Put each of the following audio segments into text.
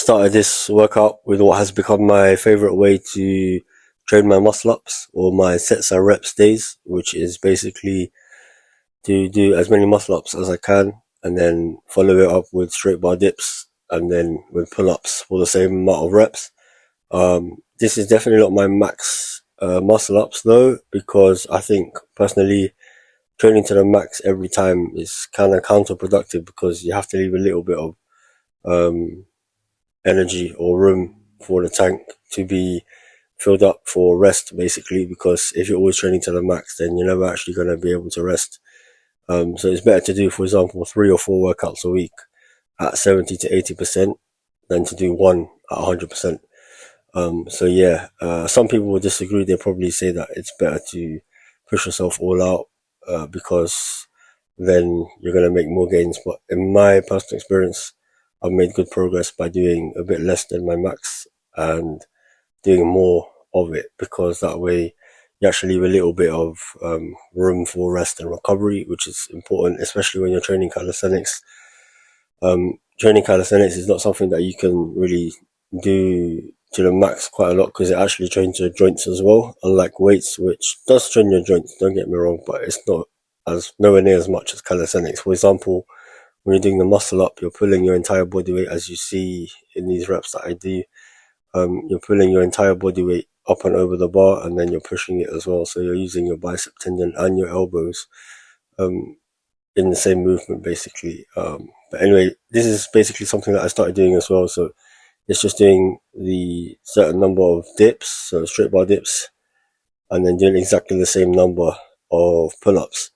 started this workout with what has become my favorite way to train my muscle ups or my sets and reps days, which is basically to do as many muscle ups as I can and then follow it up with straight bar dips and then with pull ups for the same amount of reps. This is definitely not my max muscle ups though, because I think personally training to the max every time is kind of counterproductive because you have to leave a little bit of um, energy or room for the tank to be filled up for rest, basically, because if you're always training to the max, then you're never actually going to be able to rest. So it's better to do, for example, 3 or 4 workouts a week at 70 to 80% than to do one at 100%. So yeah, some people will disagree. They'll probably say that it's better to push yourself all out because then you're going to make more gains. But in my personal experience, I've made good progress by doing a bit less than my max and doing more of it, because that way you actually leave a little bit of room for rest and recovery, which is important, especially when you're training calisthenics. Training calisthenics is not something that you can really do to the max quite a lot because it actually trains your joints as well, unlike weights, which does train your joints, don't get me wrong, but it's not as nowhere near as much as calisthenics. For example, when you're doing the muscle up, you're pulling your entire body weight, as you see in these reps that I do. You're pulling your entire body weight up and over the bar, and then you're pushing it as well. So you're using your bicep tendon and your elbows in the same movement, basically. But anyway, this is basically something that I started doing as well. So it's just doing the certain number of dips, so straight bar dips, and then doing exactly the same number of pull-ups.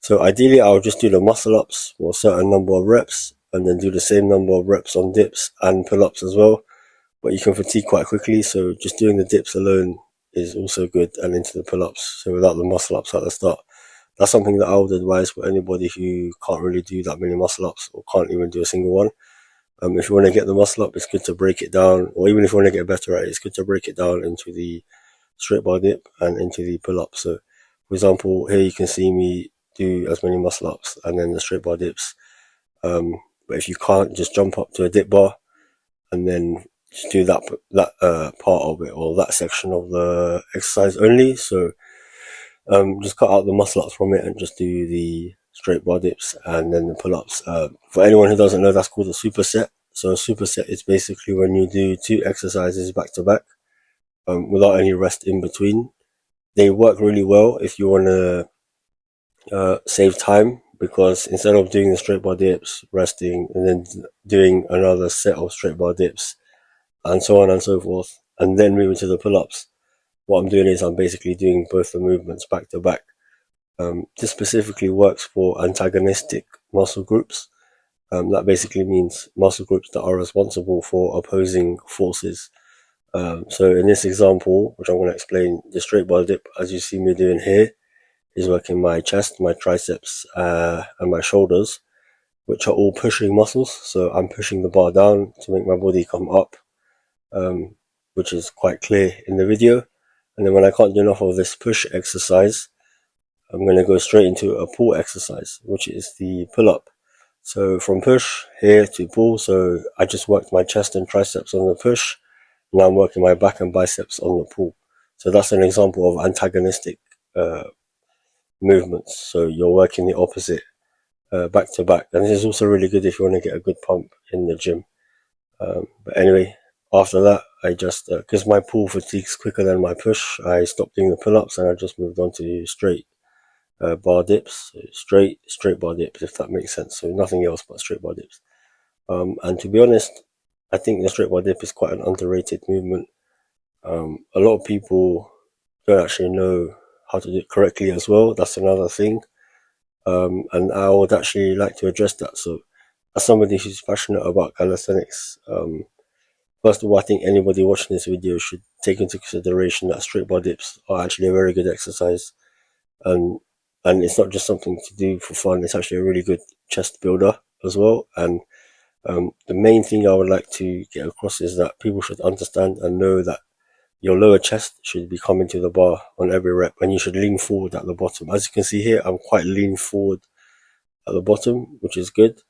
So ideally, I'll just do the muscle ups for a certain number of reps, and then do the same number of reps on dips and pull-ups as well. But you can fatigue quite quickly, so just doing the dips alone is also good, and into the pull-ups, so without the muscle ups at the start. That's something that I would advise for anybody who can't really do that many muscle ups or can't even do a single one. If you want to get the muscle up, it's good to break it down, or even if you want to get better at it, it's good to break it down into the straight bar dip and into the pull-up. So, for example, here you can see me do as many muscle ups and then the straight bar dips. But if you can't, just jump up to a dip bar and then just do that part of it, or that section of the exercise only. So just cut out the muscle ups from it and just do the straight bar dips and then the pull-ups. For anyone who doesn't know, that's called a superset. So a superset is basically when you do 2 exercises back to back without any rest in between. They work really well if you want to save time, because instead of doing the straight bar dips, resting, and then doing another set of straight bar dips, and so on and so forth, and then moving to the pull-ups, what I'm doing is I'm basically doing both the movements back to back. This specifically works for antagonistic muscle groups. That basically means muscle groups that are responsible for opposing forces. So in this example, which I'm going to explain, the straight bar dip, as you see me doing here, is working my chest, my triceps, and my shoulders, which are all pushing muscles. So I'm pushing the bar down to make my body come up, which is quite clear in the video. And then when I can't do enough of this push exercise, I'm going to go straight into a pull exercise, which is the pull-up. So from push here to pull, so I just worked my chest and triceps on the push. Now I'm working my back and biceps on the pull. So that's an example of antagonistic movements. So you're working the opposite back to back. And this is also really good if you want to get a good pump in the gym. But anyway, after that, I just, because my pull fatigues quicker than my push, I stopped doing the pull-ups and I just moved on to straight bar dips, straight bar dips, if that makes sense. So nothing else but straight bar dips. And to be honest, I think the straight bar dip is quite an underrated movement. A lot of people don't actually know how to do it correctly as well. That's another thing. And I would actually like to address that. So as somebody who's passionate about calisthenics, first of all, I think anybody watching this video should take into consideration that straight bar dips are actually a very good exercise. And it's not just something to do for fun, it's actually a really good chest builder as well. And the main thing I would like to get across is that people should understand and know that your lower chest should be coming to the bar on every rep, and you should lean forward at the bottom. As you can see here, I'm quite lean forward at the bottom, which is good.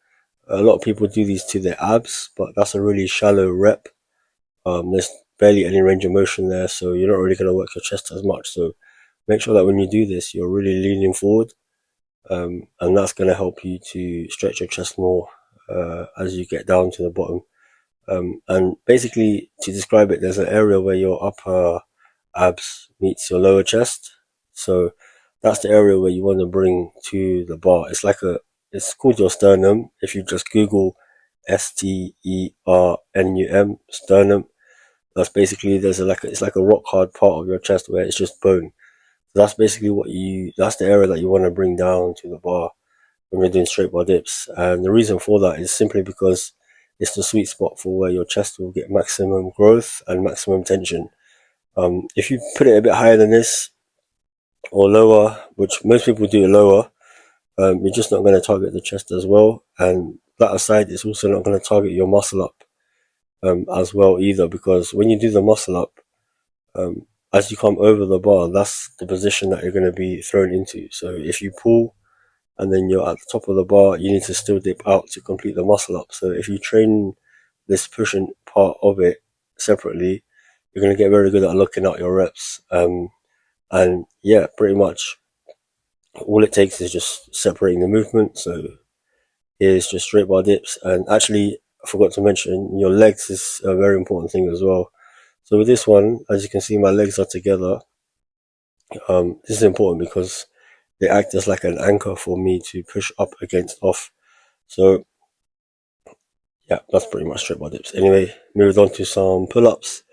A lot of people do these to their abs, but that's a really shallow rep. There's barely any range of motion there, so you're not really going to work your chest as much. So make sure that when you do this, you're really leaning forward, and that's going to help you to stretch your chest more as you get down to the bottom. And basically, to describe it, there's an area where your upper abs meets your lower chest. So that's the area where you want to bring to the bar. It's called your sternum. If you just Google sternum, sternum, that's basically it's like a rock hard part of your chest where it's just bone. So that's basically that's the area that you want to bring down to the bar when you're doing straight bar dips. And the reason for that is simply because it's the sweet spot for where your chest will get maximum growth and maximum tension. If you put it a bit higher than this or lower, which most people do lower, you're just not going to target the chest as well. And that aside, it's also not going to target your muscle up as well either, because when you do the muscle up, as you come over the bar, that's the position that you're going to be thrown into. So if you pull and then you're at the top of the bar, you need to still dip out to complete the muscle up. So if you train this pushing part of it separately, you're going to get very good at looking at your reps. And yeah, pretty much all it takes is just separating the movement. So here's just straight bar dips. And actually, I forgot to mention, your legs is a very important thing as well. So with this one, as you can see, my legs are together. This is important because they act as like an anchor for me to push up against off. So yeah, that's pretty much straight bar dips. Anyway, moved on to some pull-ups.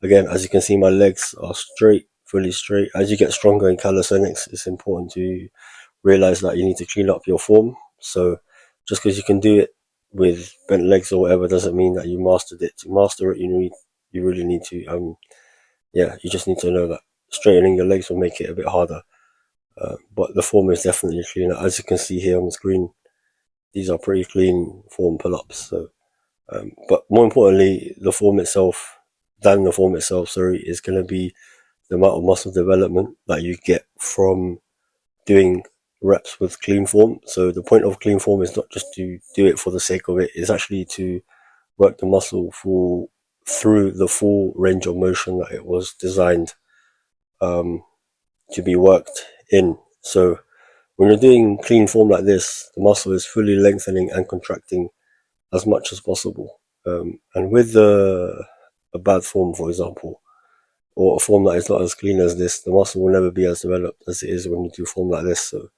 Again, as you can see, my legs are straight, fully straight. As you get stronger in calisthenics, it's important to realize that you need to clean up your form. So just because you can do it with bent legs or whatever doesn't mean that you mastered it. To master it, you really need to you just need to know that straightening your legs will make it a bit harder. But the form is definitely cleaner. As you can see here on the screen, these are pretty clean form pull-ups. So, but more importantly, the form itself, is going to be the amount of muscle development that you get from doing reps with clean form. So the point of clean form is not just to do it for the sake of it, it's actually to work the muscle through the full range of motion that it was designed to be worked in. So when you're doing clean form like this, the muscle is fully lengthening and contracting as much as possible. And with a bad form, for example, or a form that is not as clean as this, the muscle will never be as developed as it is when you do form like this. So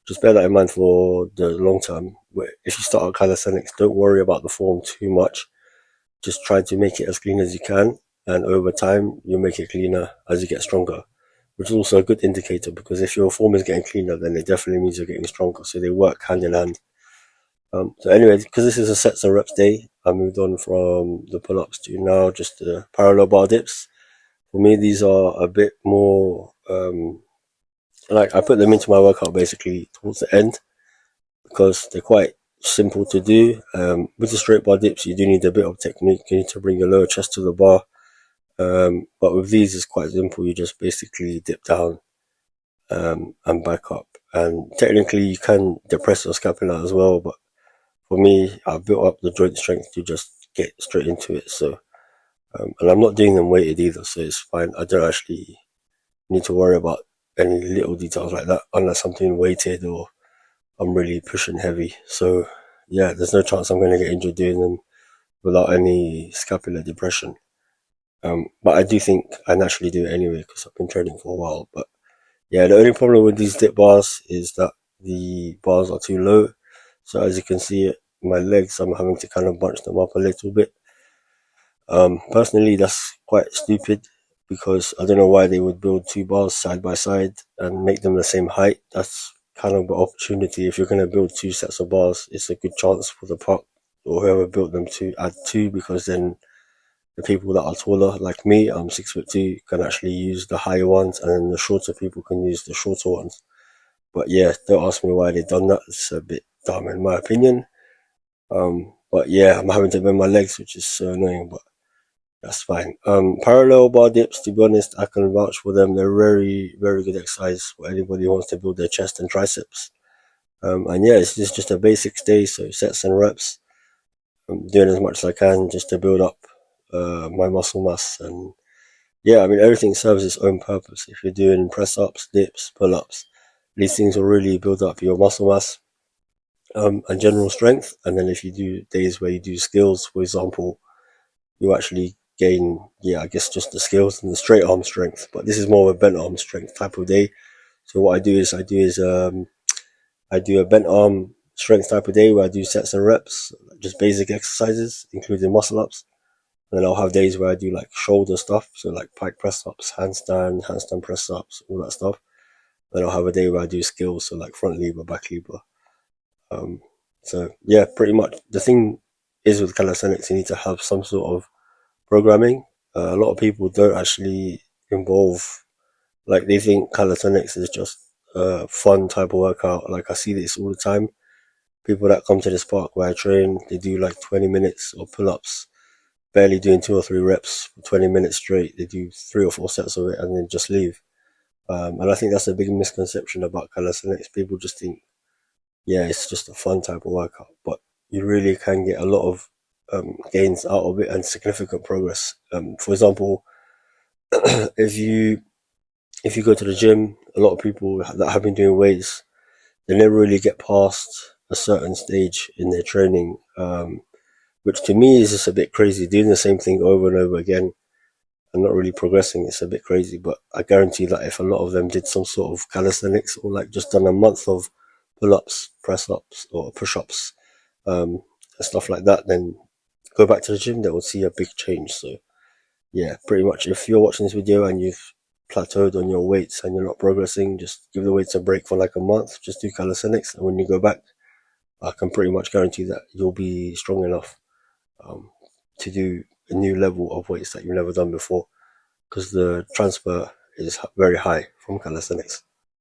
just bear that in mind for the long term. If you start out calisthenics, don't worry about the form too much. Just try to make it as clean as you can, and over time you'll make it cleaner as you get stronger, which is also a good indicator, because if your form is getting cleaner, then it definitely means you're getting stronger. So they work hand in hand. So anyway, because this is a sets and reps day, I moved on from the pull-ups to now just the parallel bar dips. For me, these are a bit more like I put them into my workout basically towards the end because they're quite simple to do. With the straight bar dips, you do need a bit of technique. You need to bring your lower chest to the bar. But with these, it's quite simple. You just basically dip down and back up. And technically, you can depress your scapula as well. But for me, I've built up the joint strength to just get straight into it. So, and I'm not doing them weighted either, so it's fine. I don't actually need to worry about any little details like that unless I'm doing weighted or I'm really pushing heavy. So, yeah, there's no chance I'm going to get injured doing them without any scapular depression. But I do think I naturally do it anyway because I've been training for a while. But yeah, the only problem with these dip bars is that the bars are too low. So as you can see, my legs, I'm having to kind of bunch them up a little bit. Personally, that's quite stupid because I don't know why they would build two bars side by side and make them the same height. That's kind of an opportunity. If you're going to build two sets of bars, it's a good chance for the park or whoever built them to add two, because then the people that are taller, like me, I'm 6'2", can actually use the higher ones, and then the shorter people can use the shorter ones. But yeah, don't ask me why they've done that. It's a bit dumb in my opinion. But yeah, I'm having to bend my legs, which is so annoying, but that's fine. Parallel bar dips, to be honest, I can vouch for them. They're very, very good exercise for anybody who wants to build their chest and triceps. And yeah, it's just a basic day, so sets and reps. I'm doing as much as I can just to build up my muscle mass. And yeah, I mean, everything serves its own purpose. If you're doing press ups, dips, pull ups, these things will really build up your muscle mass and general strength. And then if you do days where you do skills, for example, you actually gain, yeah, I guess just the skills and the straight arm strength. But this is more of a bent arm strength type of day. So what I do a bent arm strength type of day where I do sets and reps, just basic exercises, including muscle ups. And then I'll have days where I do like shoulder stuff, so like pike press ups, handstand press ups, all that stuff. Then I'll have a day where I do skills, so like front lever, back lever. Um, so yeah, pretty much the thing is with calisthenics, you need to have some sort of programming. A lot of people don't actually involve, like they think calisthenics is just a fun type of workout. Like I see this all the time. People that come to this park where I train, they do like 20 minutes of pull-ups, barely doing 2 or 3 reps for 20 minutes straight. They do 3 or 4 sets of it and then just leave. And I think that's a big misconception about calisthenics. People just think, yeah, it's just a fun type of workout, but you really can get a lot of gains out of it and significant progress. For example, if you if you go to the gym, a lot of people that have been doing weights, they never really get past a certain stage in their training, which to me is just a bit crazy. Doing the same thing over and over again and not really progressing, it's a bit crazy. But I guarantee that if a lot of them did some sort of calisthenics or like just done a month of pull-ups, press-ups, or push-ups, and stuff like that, then go back to the gym, they will see a big change. So yeah, pretty much if you're watching this video and you've plateaued on your weights and you're not progressing, just give the weights a break for like a month, just do calisthenics, and when you go back, I can pretty much guarantee that you'll be strong enough um, to do a new level of weights that you've never done before, because the transfer is very high from calisthenics.